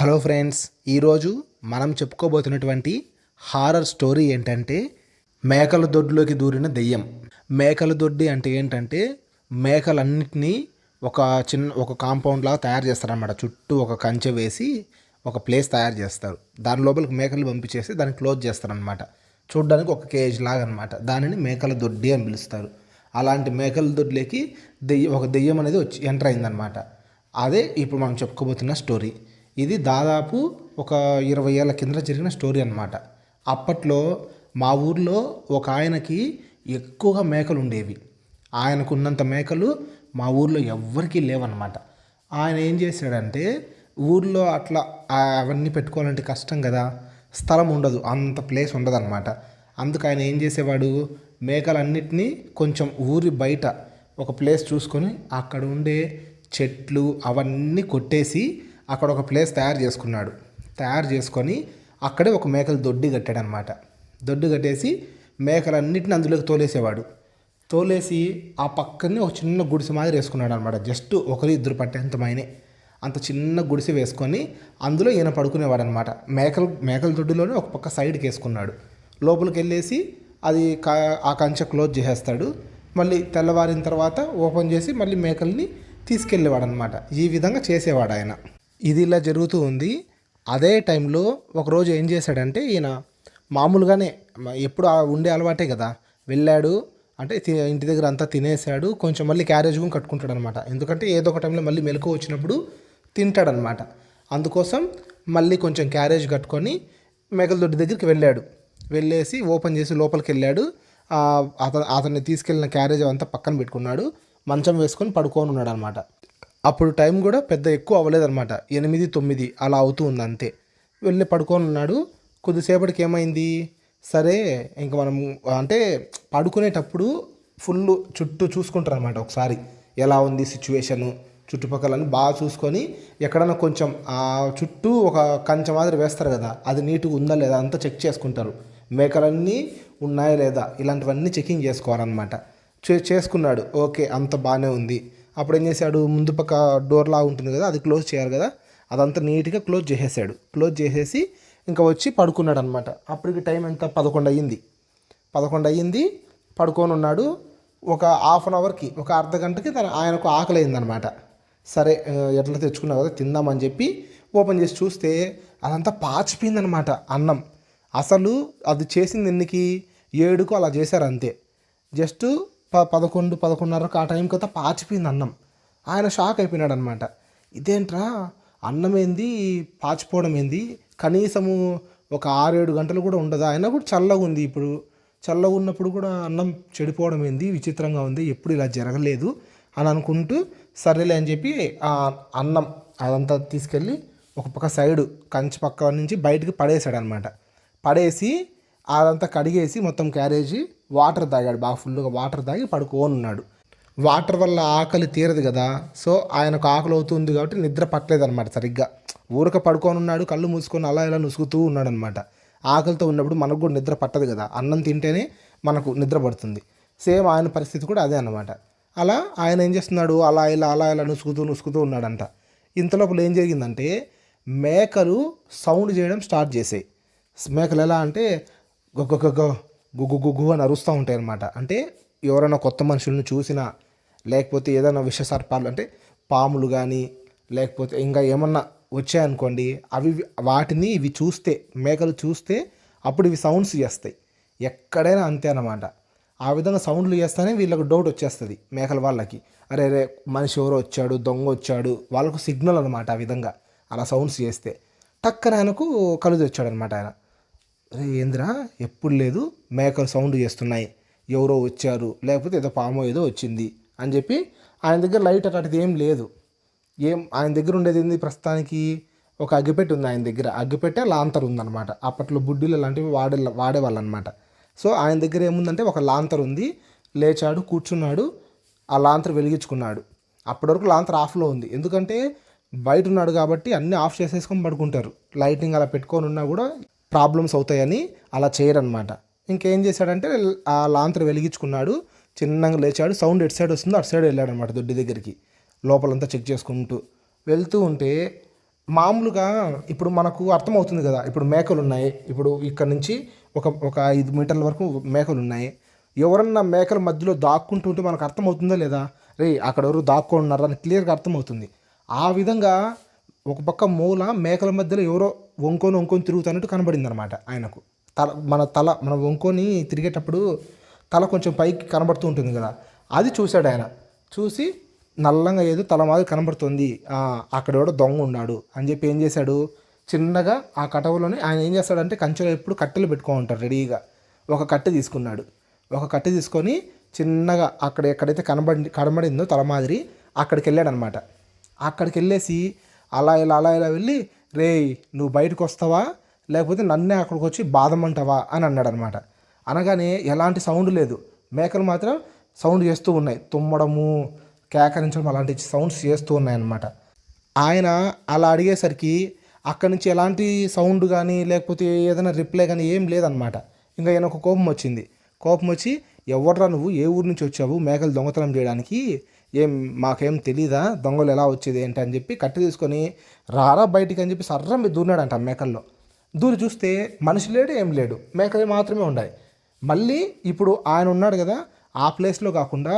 Hello friends, ఈరోజు మనం చెప్పుకోబోతున్నటువంటి horror story ఏంటంటే మేకల దొడ్లోకి దూరిన దెయ్యం. మేకల దొడ్డి అంటే ఏంటంటే మేకలన్నిటినీ ఒక కాంపౌండ్ లాగా తయారు చేస్తారన్నమాట. చుట్టూ ఒక కంచె వేసి ఒక ప్లేస్ తయారు చేస్తారు. దాని లోపలికి మేకలు పంపించేసి దాన్ని క్లోజ్ చేస్తారనమాట. చూడ్డానికి ఒక కేజ్ లాగా అనమాట. దానిని మేకల దొడ్డి అని పిలుస్తారు. అలాంటి మేకల దొడ్లోకి ఒక దెయ్యం అనేది వచ్చి ఎంటర్ అయిందనమాట. అదే ఇప్పుడు మనం చెప్పుకోబోతున్న స్టోరీ. ఇది దాదాపు ఒక 20 ఏళ్ళ కింద జరిగిన స్టోరీ అనమాట. అప్పట్లో మా ఊర్లో ఒక ఆయనకి ఎక్కువగా మేకలు ఉండేవి. ఆయనకు ఉన్నంత మేకలు మా ఊర్లో ఎవ్వరికీ లేవన్నమాట. ఆయన ఏం చేశాడంటే ఊర్లో అట్లా అవన్నీ పెట్టుకోవాలంటే కష్టం కదా, స్థలం ఉండదు, అంత ప్లేస్ ఉండదన్నమాట. అందుకు ఆయన ఏం చేసేవాడు, మేకలన్నిటినీ కొంచెం ఊరి బయట ఒక ప్లేస్ చూసుకొని అక్కడ ఉండే చెట్లు అవన్నీ కొట్టేసి అక్కడ ఒక ప్లేస్ తయారు చేసుకొని అక్కడే ఒక మేకల దొడ్డి కట్టాడనమాట. దొడ్డి కట్టేసి మేకలన్నిటిని అందులోకి తోలేసి ఆ పక్కనే ఒక చిన్న గుడిసె మాదిరి వేసుకున్నాడు అనమాట. జస్ట్ ఒకరి ఇద్దరు పట్టేంతమైనే అంత చిన్న గుడిసె వేసుకొని అందులో ఈయన పడుకునేవాడు అనమాట. మేకల దొడ్డిలోనే ఒక పక్క సైడ్కి వేసుకున్నాడు. లోపలికి వెళ్ళేసి అది ఆ కంచె క్లోజ్ చేసేస్తాడు. మళ్ళీ తెల్లవారిన తర్వాత ఓపెన్ చేసి మళ్ళీ మేకల్ని తీసుకెళ్ళేవాడు అనమాట. ఈ విధంగా చేసేవాడు ఆయన. ఇది ఇలా జరుగుతూ ఉంది. అదే టైంలో ఒకరోజు ఏం చేశాడంటే ఈయన మామూలుగానే ఎప్పుడు ఉండే అలవాటే కదా, వెళ్ళాడు అంటే ఇంటి దగ్గర అంతా తినేసాడు. కొంచెం మళ్ళీ క్యారేజ్ కూడా కట్టుకుంటాడు అనమాట. ఎందుకంటే ఏదో ఒక టైంలో మళ్ళీ మెలకు వచ్చినప్పుడు తింటాడనమాట. అందుకోసం మళ్ళీ కొంచెం క్యారేజ్ కట్టుకొని మేకల దొడ్డి దగ్గరికి వెళ్ళేసి ఓపెన్ చేసి లోపలికి వెళ్ళాడు. అతన్ని తీసుకెళ్ళిన క్యారేజ్ అంతా పక్కన పెట్టుకున్నాడు. మంచం వేసుకొని పడుకొని ఉన్నాడు అనమాట. అప్పుడు టైం కూడా పెద్ద ఎక్కువ అవ్వలేదన్నమాట. 8-9 అలా అవుతూ ఉంది అంతే. వెళ్ళి పడుకొని ఉన్నాడు. కొద్దిసేపటికి ఏమైంది, సరే ఇంకా మనం అంటే పడుకునేటప్పుడు ఫుల్ చుట్టూ చూసుకుంటారు అనమాట. ఒకసారి ఎలా ఉంది సిచ్యువేషను, చుట్టుపక్కలని బాగా చూసుకొని ఎక్కడన్నా కొంచెం చుట్టూ ఒక కంచె మాదిరి వేస్తారు కదా, అది నీట్గా ఉందా లేదా అంతా చెక్ చేసుకుంటారు. మేకలన్నీ ఉన్నాయా లేదా ఇలాంటివన్నీ చెకింగ్ చేసుకోవాలన్నమాట. చేసుకున్నాడు. ఓకే, అంత బాగానే ఉంది. అప్పుడు ఏం చేశాడు, ముందు పక్క డోర్ లా ఉంటుంది కదా, అది క్లోజ్ చేయాలి కదా, అదంతా నీట్గా క్లోజ్ చేసేసి ఇంకా వచ్చి పడుకున్నాడు అనమాట. అప్పటికి టైం ఎంత 11 అయ్యింది. పడుకొని ఉన్నాడు. ఒక హాఫ్ అన్ అవర్కి ఒక అర్ధ గంటకి ఆయనకు ఆకలి అయిందనమాట. సరే ఎట్లా తెచ్చుకున్నావు కదా తిందామని చెప్పి ఓపెన్ చేసి చూస్తే అదంతా పాచిపోయిందనమాట అన్నం. అసలు అది చేసింది ఎన్నికి 7కు అలా చేశారు అంతే. జస్ట్ 11-11:30 ఆ టైంకి అంతా పాచిపోయింది అన్నం. ఆయన షాక్ అయిపోయినాడు అనమాట. ఇదేంట్రా, అన్నం ఏంది పాచిపోవడం ఏంది, కనీసము ఒక 6-7 గంటలు కూడా ఉండదు, అయినా కూడా చల్లగా ఉంది. ఇప్పుడు చల్లగా ఉన్నప్పుడు కూడా అన్నం చెడిపోవడం ఏంది, విచిత్రంగా ఉంది, ఎప్పుడు ఇలా జరగలేదు అని అనుకుంటూ సరేలే అని చెప్పి ఆ అన్నం అదంతా తీసుకెళ్ళి ఒక పక్క సైడు కంచి పక్క నుంచి బయటకు పడేసాడు అనమాట. పడేసి అదంతా కడిగేసి మొత్తం క్యారేజీ వాటర్ తాగాడు. బాగా ఫుల్గా వాటర్ తాగి పడుకొని ఉన్నాడు. వాటర్ వల్ల ఆకలి తీరదు కదా, సో ఆయనకు ఆకలి అవుతుంది కాబట్టి నిద్ర పట్టలేదన్నమాట సరిగ్గా. ఊరక పడుకొని ఉన్నాడు, కళ్ళు మూసుకొని అలా ఇలా నుసుగుతూ ఉన్నాడు అనమాట. ఆకలితో ఉన్నప్పుడు మనకు కూడా నిద్ర పట్టదు కదా, అన్నం తింటేనే మనకు నిద్ర పడుతుంది. సేమ్ ఆయన పరిస్థితి కూడా అదే అన్నమాట. అలా ఆయన ఏం చేస్తున్నాడు, అలా ఇలా నుసుగుతూ ఉన్నాడంట. ఇంతలోపల ఏం జరిగిందంటే మేకలు సౌండ్ చేయడం స్టార్ట్ చేసాయి. మేకలు ఎలా అంటే గుగ్గు అని అరుస్తూ ఉంటాయి అన్నమాట. అంటే ఎవరైనా కొత్త మనుషులను చూసినా, లేకపోతే ఏదైనా విష సర్పాలు అంటే పాములు కానీ లేకపోతే ఇంకా ఏమన్నా వచ్చాయనుకోండి, వాటిని ఇవి చూస్తే, మేకలు చూస్తే అప్పుడు ఇవి సౌండ్స్ చేస్తాయి. ఎక్కడైనా అంతే అన్నమాట. ఆ విధంగా సౌండ్లు చేస్తేనే వీళ్ళకు డౌట్ వచ్చేస్తుంది మేకల వాళ్ళకి. అరే మనిషి ఎవరో వచ్చాడు, దొంగ వచ్చాడు, వాళ్ళకు సిగ్నల్ అనమాట. ఆ విధంగా అలా సౌండ్స్ చేస్తే టక్కన ఆయనకు కళ్ళు తెచ్చాడు అనమాట. ఆయన ఏందిరా, ఎప్పుడు లేదు మేకలు సౌండ్ చేస్తున్నాయి, ఎవరో వచ్చారు, లేకపోతే ఏదో పాము ఏదో వచ్చింది అని చెప్పి ఆయన దగ్గర లైట్ అట్లాంటిది ఏం లేదు. ఆయన దగ్గర ఉండేది ఏంది, ప్రస్తుతానికి ఒక అగ్గిపెట్టి ఉంది ఆయన దగ్గర. అగ్గిపెట్టే లాంతర్ ఉందన్నమాట. అప్పట్లో బుడ్డీలు లాంటివి వాడేవాళ్ళు అనమాట. సో ఆయన దగ్గర ఏముందంటే ఒక లాంతర్ ఉంది. లేచాడు, కూర్చున్నాడు, ఆ లాంతర్ వెలిగించుకున్నాడు. అప్పటి వరకు లాంతర్ ఆఫ్లో ఉంది, ఎందుకంటే బయట ఉన్నాడు కాబట్టి అన్నీ ఆఫ్ చేసేసుకొని పడుకుంటారు. లైటింగ్ అలా పెట్టుకొని ఉన్నా కూడా ప్రాబ్లమ్స్ అవుతాయని అలా చేయరనమాట. ఇంకేం చేశాడంటే ఆ లాంతర్ వెలిగించుకున్నాడు, చిన్నగా లేచాడు, సౌండ్ ఎటు సైడ్ వస్తుందో అటు సైడ్ వెళ్ళాడు అనమాట దొడ్డి దగ్గరికి. లోపలంతా చెక్ చేసుకుంటూ వెళ్తూ ఉంటే మామూలుగా ఇప్పుడు మనకు అర్థమవుతుంది కదా, ఇప్పుడు మేకలు ఉన్నాయి, ఇప్పుడు ఇక్కడ నుంచి ఒక ఒక 5 మీటర్ల వరకు మేకలు ఉన్నాయి. ఎవరన్నా మేకల మధ్యలో దాక్కుంటుంటే మనకు అర్థమవుతుందా లేదా, రే అక్కడ ఎవరు దాక్కుంటున్నారా అని క్లియర్గా అర్థమవుతుంది. ఆ విధంగా ఒక పక్క మూల మేకల మధ్యలో ఎవరో వంకొని తిరుగుతున్నట్టు కనబడింది అనమాట ఆయనకు. మన వంకొని తిరిగేటప్పుడు తల కొంచెం పైకి కనబడుతూ ఉంటుంది కదా, అది చూశాడు ఆయన. చూసి నల్లంగా ఏదో తల మాదిరి కనబడుతుంది, అక్కడ ఎవడో దొంగ ఉన్నాడు అని చెప్పి ఏం చేశాడు, చిన్నగా ఆ కటవలోనే ఆయన ఏం చేస్తాడంటే కంచెలో ఎప్పుడు కట్టెలు పెట్టుకో ఉంటారు రెడీగా. ఒక కట్టె తీసుకున్నాడు. ఒక కట్టె తీసుకొని చిన్నగా అక్కడ ఎక్కడైతే కనబడిందో తల మాదిరి అక్కడికి వెళ్ళాడు అనమాట. అక్కడికి వెళ్ళేసి అలా ఇలా వెళ్ళి, రేయ్ నువ్వు బయటకు వస్తావా లేకపోతే నన్నే అక్కడికి వచ్చి బాధమంటావా అని అన్నాడు అనమాట. అనగానే ఎలాంటి సౌండ్ లేదు, మేకలు మాత్రం సౌండ్ చేస్తూ ఉన్నాయి, తుమ్మడము కేకరించడం అలాంటి సౌండ్స్ చేస్తూ ఉన్నాయన్నమాట. ఆయన అలా అడిగేసరికి అక్కడి నుంచి ఎలాంటి సౌండ్ కానీ లేకపోతే ఏదైనా రిప్లై కానీ ఏం లేదనమాట. ఇంకా ఈయన ఒక కోపం వచ్చి ఎవర్రా నువ్వు, ఏ ఊరు నుంచి వచ్చావు మేకలు దొంగతనం చేయడానికి, మాకేం తెలీదా దొంగలు ఎలా వచ్చేది ఏంటి అని చెప్పి కట్టె తీసుకొని రారా బయటికి అని చెప్పి సర్రం మీద దూరినాడంట మేకల్లో. దూరి చూస్తే మనిషి లేడు, ఏం లేడు, మేకలు మాత్రమే ఉన్నాయి. మళ్ళీ ఇప్పుడు ఆయన ఉన్నాడు కదా, ఆ ప్లేస్లో కాకుండా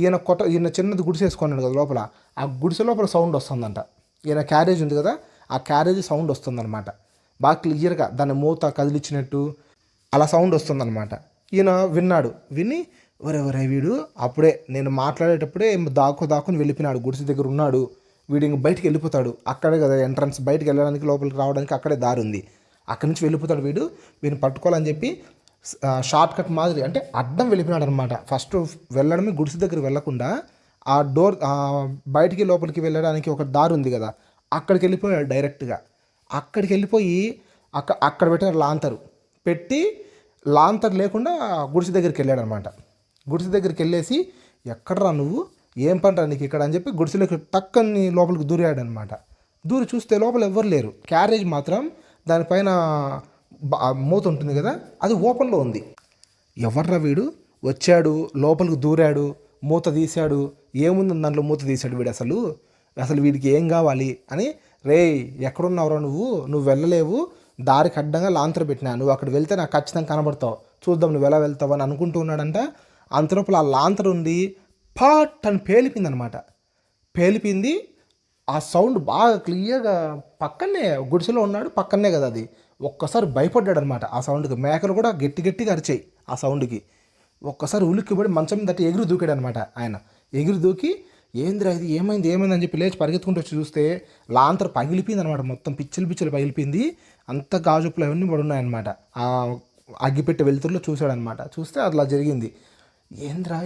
ఈయన చిన్నది గుడిసె వేసుకున్నాడు కదా లోపల, ఆ గుడిసె లోపల సౌండ్ వస్తుందంట. ఈయన క్యారేజ్ ఉంది కదా, ఆ క్యారేజ్ సౌండ్ వస్తుందన్నమాట. బాగా క్లియర్గా దాన్ని మూత కదిలిచ్చినట్టు అలా సౌండ్ వస్తుందన్నమాట. ఈయన విని ఒరే వీడు అప్పుడే నేను మాట్లాడేటప్పుడే దాక్కుని వెళ్ళిపోయినాడు, గుడిసె దగ్గర ఉన్నాడు, వీడు ఇంక బయటికి వెళ్ళిపోతాడు, అక్కడే కదా ఎంట్రన్స్, బయటికి వెళ్ళడానికి లోపలికి రావడానికి అక్కడే దారి ఉంది, అక్కడి నుంచి వెళ్ళిపోతాడు వీడిని పట్టుకోవాలని చెప్పి షార్ట్ కట్ మాదిరి అంటే అడ్డం వెళ్ళిపోయినాడు అనమాట. ఫస్ట్ వెళ్ళడమే గుడిసె దగ్గర వెళ్ళకుండా ఆ డోర్ బయటికి లోపలికి వెళ్ళడానికి ఒక దారి ఉంది కదా, అక్కడికి వెళ్ళిపోయాడు డైరెక్ట్గా. అక్కడికి వెళ్ళిపోయి అక్కడ పెట్టారు లాంతరు పెట్టి, లాంతర్ లేకుండా గుడిసె దగ్గరికి వెళ్ళాడు అనమాట. గుడిసె దగ్గరికి వెళ్ళేసి ఎక్కడరా నువ్వు, ఏం పనిరా నీకు ఇక్కడ అని చెప్పి గుడిసెలోకి టక్కని లోపలికి దూరాడు అనమాట. దూరి చూస్తే లోపల ఎవ్వరు లేరు, క్యారేజ్ మాత్రం దానిపైన మూత ఉంటుంది కదా అది ఓపెన్లో ఉంది. ఎవర్రా వీడు, వచ్చాడు లోపలికి దూరాడు, మూత తీశాడు, ఏముంది దాంట్లో మూత తీశాడు వీడు, అసలు వీడికి ఏం కావాలి అని, రేయ్ ఎక్కడున్నావురా నువ్వు వెళ్ళలేవు, దారికి అడ్డంగా లాంతర్ పెట్టినా, నువ్వు అక్కడ వెళ్తే నాకు ఖచ్చితంగా కనబడతావు, చూద్దాం నువ్వు ఎలా వెళ్తావు అని అనుకుంటూ ఉన్నాడంట. అంతలోపల ఆ లాంతర్ ఉండి పాట్ అని పేలిపింది. ఆ సౌండ్ బాగా క్లియర్గా పక్కనే గుడిసెలో ఉన్నాడు, పక్కనే కదా అది. ఒక్కసారి భయపడ్డాడు అనమాట ఆ సౌండ్కి. మేకలు కూడా గట్టిగా అరిచాయి ఆ సౌండ్కి. ఒక్కసారి ఉలిక్కిపడి మంచం మీద ఎగురు దూకాడు అనమాట ఆయన. ఎగురు దూకి ఏందిరా ఇది, ఏమైంది అని చెప్పి లేచి పరిగెత్తుకుంటూ వచ్చి చూస్తే లాంతర్ పగిలిపోయింది అనమాట, మొత్తం పిచ్చలు పగిలిపోయింది, అంత గాజుపులు అవన్నీ పడి ఉన్నాయన్నమాట. ఆ అగ్గిపెట్టి వెలుతురులో చూశాడనమాట. చూస్తే అట్లా జరిగింది. ఏంద్రా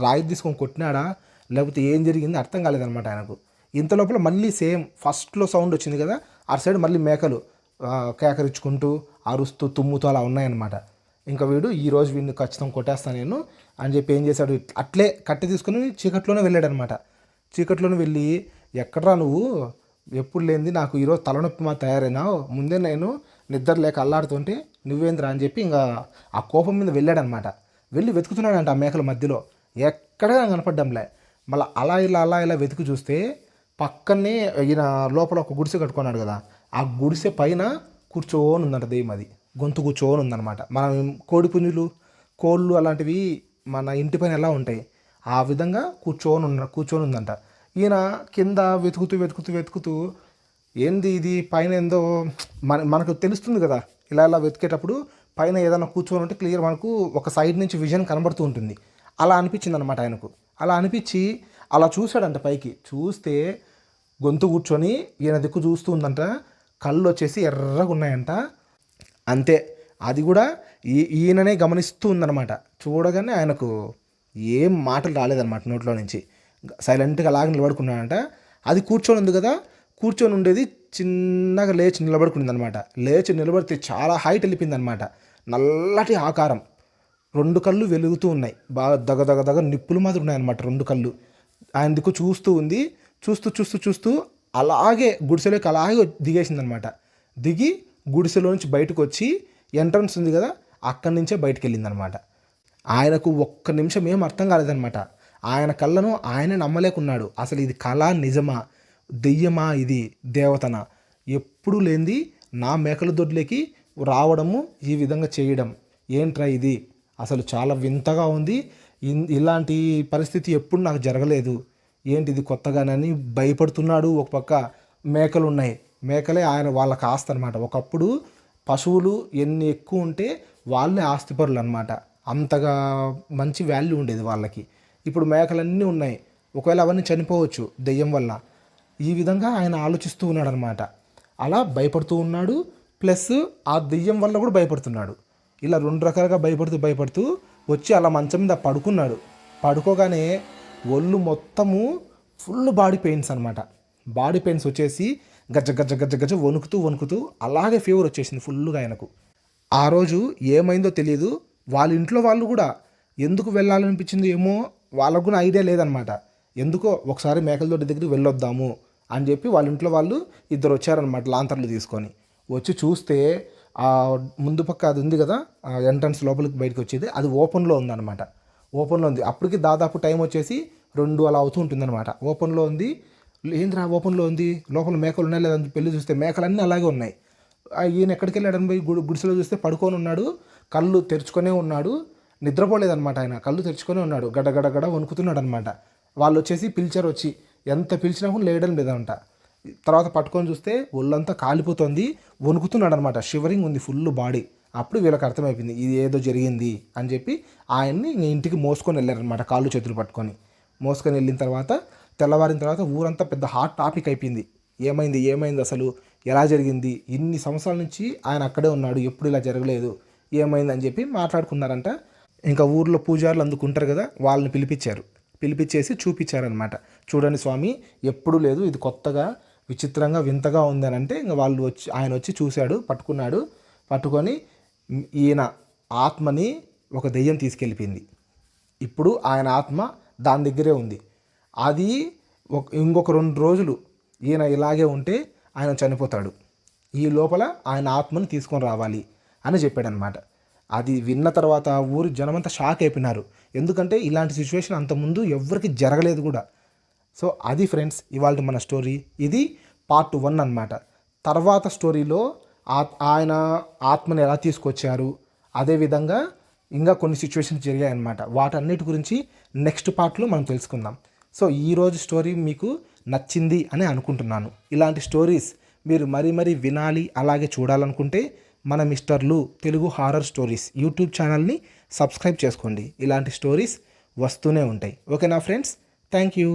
రాయి తీసుకొని కొట్టినాడా లేకపోతే ఏం జరిగింది అర్థం కాలేదనమాట ఆయనకు. ఇంత లోపల మళ్ళీ సేమ్ ఫస్ట్లో సౌండ్ వచ్చింది కదా, ఆ సైడ్ మళ్ళీ మేకలు కేకరించుకుంటూ అరుస్తూ తుమ్ముతూ అలా ఉన్నాయన్నమాట. ఇంకా ఈరోజు వీడిని ఖచ్చితంగా కొట్టేస్తాను నేను అని చెప్పి ఏం చేశాడు, అట్లే కట్టె తీసుకుని చీకట్లోనే వెళ్ళాడనమాట. చీకట్లోనే వెళ్ళి ఎక్కడ్రా నువ్వు, ఎప్పుడు లేనిది నాకు ఈరోజు తలనొప్పి మా తయారైనావు, ముందే నేను నిద్ర లేక అల్లాడుతుంటే నువ్వేంద్రా అని చెప్పి ఇంకా ఆ కోపం మీద వెళ్ళాడనమాట. వెళ్ళి వెతుకుతున్నాడంట ఆ మేకల మధ్యలో, ఎక్కడా కనపడ్డంలే. మళ్ళీ అలా ఇలా వెతికి చూస్తే పక్కనే ఈయన లోపల ఒక గుడిసె కట్టుకున్నాడు కదా, ఆ గుడిసె పైన కూర్చోని ఉందంట దెయ్యం. అది గొంతు కూర్చోని ఉందన్నమాట. మనం కోడిపుంజులు కోళ్ళు అలాంటివి మన ఇంటి పైన ఎలా ఉంటాయి ఆ విధంగా కూర్చొని ఉందంట. ఈయన కింద వెతుకుతూ ఏంది ఇది పైన ఏందో మనకు తెలుస్తుంది కదా, ఇలా వెతికేటప్పుడు పైన ఏదైనా కూర్చొని ఉంటే క్లియర్ మనకు ఒక సైడ్ నుంచి విజన్ కనబడుతూ ఉంటుంది. అలా అనిపించింది అనమాట ఆయనకు. అలా అనిపించి అలా చూశాడంట పైకి. చూస్తే గొంతు కూర్చొని ఈయన దిక్కు చూస్తూ ఉందంట, కళ్ళు వచ్చేసి ఎర్రగా ఉన్నాయంట. అంతే, అది కూడా ఈయననే గమనిస్తూ ఉందన్నమాట. చూడగానే ఆయనకు ఏం మాటలు రాలేదన్నమాట నోట్లో నుంచి. సైలెంట్గా అలాగే నిలబడుకున్నాడంట. అది కూర్చొని ఉంది కదా, కూర్చొని ఉండేది చిన్నగా లేచి నిలబడుకుంది అనమాట. లేచి నిలబడితే చాలా హైట్ వెళ్ళిపోయింది. నల్లటి ఆకారం, 2 కళ్ళు వెలుగుతూ ఉన్నాయి, బాగా దగ నిప్పులు మాదిరి ఉన్నాయన్నమాట 2 కళ్ళు. ఆయన దిక్కు చూస్తూ ఉంది. చూస్తూ అలాగే గుడిసెలోకి అలాగే దిగేసిందనమాట. దిగి గుడిసెలో నుంచి బయటకు వచ్చి ఎంట్రన్స్ ఉంది కదా, అక్కడి నుంచే బయటకు వెళ్ళిందనమాట. ఆయనకు ఒక్క నిమిషం ఏం అర్థం కాలేదనమాట. ఆయన కళ్ళను ఆయనే నమ్మలేకున్నాడు. అసలు ఇది కళ నిజమా, దెయ్యమా ఇది దేవతనా, ఎప్పుడూ లేనిది నా మేకల దొడ్లోకి రావడము, ఈ విధంగా చేయడం ఏంట్రా ఇది, అసలు చాలా వింతగా ఉంది, ఇలాంటి పరిస్థితి ఎప్పుడు నాకు జరగలేదు, ఏంటిది కొత్తగానని భయపడుతున్నాడు. ఒక పక్క మేకలు ఉన్నాయి, మేకలే వాళ్ళకి ఆస్తి అనమాట. ఒకప్పుడు పశువులు ఎన్ని ఎక్కువ ఉంటే వాళ్ళే ఆస్తిపరులు అనమాట, అంతగా మంచి వాల్యూ ఉండేది వాళ్ళకి. ఇప్పుడు మేకలన్నీ ఉన్నాయి, ఒకవేళ అవన్నీ చనిపోవచ్చు దెయ్యం వల్ల. ఈ విధంగా ఆయన ఆలోచిస్తూ ఉన్నాడు అనమాట. అలా భయపడుతూ ఉన్నాడు, ప్లస్ ఆ దెయ్యం వల్ల కూడా భయపడుతున్నాడు. ఇలా రెండు రకాలుగా భయపడుతూ వచ్చి అలా మంచం మీద పడుకున్నాడు. పడుకోగానే ఒళ్ళు మొత్తము ఫుల్ బాడీ పెయిన్స్ అనమాట. బాడీ పెయిన్స్ వచ్చేసి గజ్జ గజ్జ గజ్జ గజ్జ వణుకుతూ అలాగే ఫీవర్ వచ్చేసింది ఫుల్గా ఆయనకు. ఆ రోజు ఏమైందో తెలియదు. వాళ్ళ ఇంట్లో వాళ్ళు కూడా ఎందుకు వెళ్ళాలనిపించింది ఏమో వాళ్ళకు కూడా ఐడియా లేదనమాట. ఎందుకో ఒకసారి మేకల దొడ్డి దగ్గరికి వెళ్ళొద్దాము అని చెప్పి వాళ్ళ ఇంట్లో వాళ్ళు ఇద్దరు వచ్చారనమాట లాంతర్లు తీసుకొని. వచ్చి చూస్తే ఆ ముందు పక్క అది ఉంది కదా ఎంట్రన్స్ లోపలికి బయటకు వచ్చేది, అది ఓపెన్లో ఉందన్నమాట. ఓపెన్లో ఉంది. అప్పటికి దాదాపు టైం వచ్చేసి 2 అలా అవుతూ ఉంటుందన్నమాట. ఓపెన్లో ఉంది. ఏంద్రా ఓపెన్లో ఉంది, లోపల మేకలు ఉన్నాయి లేదని పెళ్ళి చూస్తే మేకలన్నీ అలాగే ఉన్నాయి. ఈయన ఎక్కడికి వెళ్ళాడని పోయి గుడిసెలో చూస్తే పడుకొని ఉన్నాడు, కళ్ళు తెరుచుకొనే ఉన్నాడు, నిద్రపోలేదన్నమాట. ఆయన కళ్ళు తెరుచుకొనే ఉన్నాడు, గడగడగడ వణుకుతున్నాడు అనమాట. వాళ్ళు వచ్చేసి పిలిచారు, వచ్చి ఎంత పిలిచినా కూడా లేయడం లేదంట. తర్వాత పట్టుకొని చూస్తే ఒళ్ళంతా కాలిపోతుంది, వణుకుతున్నాడు అనమాట, షివరింగ్ ఉంది ఫుల్ బాడీ. అప్పుడు వీళ్ళకి అర్థమైపోయింది ఇది ఏదో జరిగింది అని చెప్పి ఆయన్ని ఇంటికి మోసుకొని వెళ్ళారనమాట, కాళ్ళు చేతులు పట్టుకొని. మోసుకొని వెళ్ళిన తర్వాత తెల్లవారిన తర్వాత ఊరంతా పెద్ద హాట్ టాపిక్ అయిపోయింది. ఏమైంది అసలు, ఎలా జరిగింది, ఇన్ని సంవత్సరాల నుంచి ఆయన అక్కడే ఉన్నాడు, ఎప్పుడు ఇలా జరగలేదు, ఏమైంది అని చెప్పి మాట్లాడుకున్నారంట. ఇంకా ఊర్లో పూజారులు అందుకుంటారు కదా, వాళ్ళని పిలిపించేసి చూపించారనమాట. చూడండి స్వామి, ఎప్పుడు లేదు, ఇది కొత్తగా విచిత్రంగా వింతగా ఉంది అని అంటే ఇంకా ఆయన వచ్చి చూశాడు, పట్టుకొని ఈయన ఆత్మని ఒక దెయ్యం తీసుకెళ్ళిపోయింది. ఇప్పుడు ఆయన ఆత్మ దాని దగ్గరే ఉంది. అది ఇంకొక 2 రోజులు ఈయన ఇలాగే ఉంటే ఆయన చనిపోతాడు, ఈ లోపల ఆయన ఆత్మని తీసుకొని రావాలి అని చెప్పాడనమాట. అది విన్న తర్వాత ఊరి జనమంతా షాక్ అయిపోయినారు. ఎందుకంటే ఇలాంటి సిచ్యువేషన్ అంతకుముందు ఎవరికి జరగలేదు కూడా. సో అది ఫ్రెండ్స్ ఇవాళ మన స్టోరీ. ఇది పార్ట్ 1 అనమాట. తర్వాత స్టోరీలో ఆయన ఆత్మని ఎలా తీసుకొచ్చారు, అదేవిధంగా ఇంకా కొన్ని సిచ్యువేషన్స్ జరిగాయన్నమాట. వాటన్నిటి గురించి నెక్స్ట్ పార్ట్లో మనం తెలుసుకుందాం. సో ఈరోజు స్టోరీ మీకు నచ్చింది అని అనుకుంటున్నాను. ఇలాంటి స్టోరీస్ మీరు మరీ వినాలి, అలాగే చూడాలనుకుంటే మన మిస్టర్ లు తెలుగు హారర్ స్టోరీస్ యూట్యూబ్ ఛానల్ని సబ్స్క్రైబ్ చేసుకోండి. ఇలాంటి స్టోరీస్ వస్తూనే ఉంటాయి. ఓకేనా ఫ్రెండ్స్, థ్యాంక్ యూ.